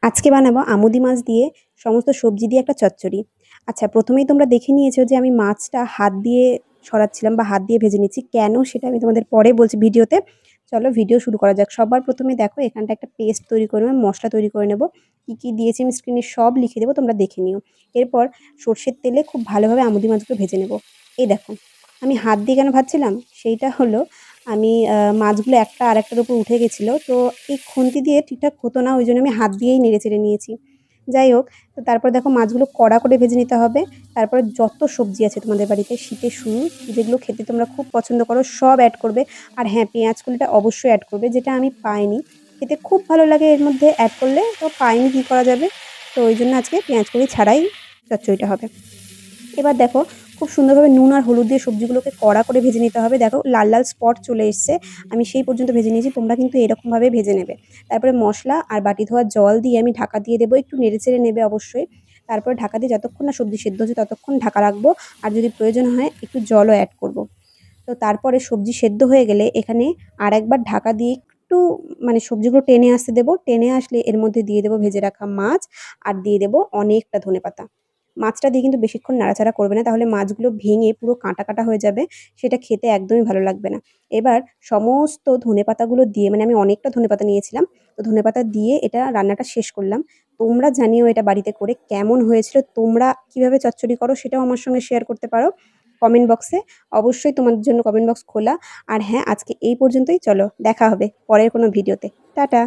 আজকে বানাবো আমুদি মাছ দিয়ে সমস্ত সবজি দিয়ে একটা চচ্চড়ি। আচ্ছা, প্রথমেই তোমরা দেখে নিয়েছো যে আমি মাছটা হাত দিয়ে ছড়াচ্ছিলাম বা হাত দিয়ে ভেজে নিচ্ছি। কেন সেটা আমি তোমাদের পরে বলছি ভিডিওতে। চলো ভিডিও শুরু করা যাক। সবার প্রথমে দেখো এখানটা একটা পেস্ট তৈরি করে নেবো, মসলা তৈরি করে নেবো। কী দিয়েছি আমি স্ক্রিনে সব লিখে দেবো, তোমরা দেখে নিও। এরপর সর্ষের তেলে খুব ভালোভাবে আমুদি মাছগুলো ভেজে নেবো। এই দেখো, আমি হাত দিয়ে কেন ভাজছিলাম? সেইটা হলো আমি মাছগুলো একটা আরেকটার উপর উঠে গেছিলো। তো এই খুন্তি দিয়ে ঠিকঠাক হতো না, ওই জন্য আমি হাত দিয়েই নেড়েচেড়ে নিয়েছি। যাই হোক, তো তারপর দেখো মাছগুলো কড়া করে ভেজে নিতে হবে। তারপরে যত সবজি আছে তোমাদের বাড়িতে শীতের শুরু, যেগুলো খেতে তোমরা খুব পছন্দ করো সব অ্যাড করবে। আর হ্যাঁ, পেঁয়াজ কলিটা অবশ্যই অ্যাড করবে, যেটা আমি পাইনি। খেতে খুব ভালো লাগে এর মধ্যে অ্যাড করলে, তো পাইনি কী করা যাবে? তো ওই জন্য আজকে পেঁয়াজ কলি ছাড়াই চচ্চড়িটা হবে। এবার দেখো খুব সুন্দরভাবে নুন আর হলুদ দিয়ে সবজিগুলোকে কড়া করে ভেজে নিতে হবে। দেখো লাল লাল স্পট চলে এসছে, আমি সেই পর্যন্ত ভেজে নিয়েছি। তোমরা কিন্তু এরকমভাবে ভেজে নেবে। তারপরে মশলা আর বাটি ধোয়া জল দিয়ে আমি ঢাকা দিয়ে দেবো, একটু নেড়েচেড়ে নেবে অবশ্যই। তারপরে ঢাকা দিয়ে যতক্ষণ না সবজি সেদ্ধ হচ্ছে ততক্ষণ ঢাকা রাখবো। আর যদি প্রয়োজন হয় একটু জলও অ্যাড করব। তো তারপরে সবজি সেদ্ধ হয়ে গেলে এখানে আরেকবার ঢাকা দিয়ে একটু মানে সবজিগুলো টেনে আসতে দেবো। টেনে আসলে এর মধ্যে দিয়ে দেবো ভেজে রাখা মাছ আর দিয়ে দেবো অনেকটা ধনেপাতা। মাছটা দিয়ে কিন্তু বেশিক্ষণ নাড়াচাড়া করবে না, তাহলে মাছগুলো ভেঙে পুরো কাঁটা কাঁটা হয়ে যাবে। সেটা খেতে একদমই ভালো লাগবে না। এবার সমস্ত ধনেপাতাগুলো দিয়ে, মানে আমি অনেকটা ধনেপাতা নিয়েছিলাম, তো ধনেপাতা দিয়ে এটা রান্নাটা শেষ করলাম। তোমরা জানিও এটা বাড়িতে করে কেমন হয়েছিল। তোমরা কিভাবে চচ্চড়ি করো সেটাও আমার সঙ্গে শেয়ার করতে পারো কমেন্ট বক্সে। অবশ্যই তোমাদের জন্য কমেন্ট বক্স খোলা। আর হ্যাঁ, আজকে এই পর্যন্তই। চলো দেখা হবে পরের কোনো ভিডিওতে। টাটা।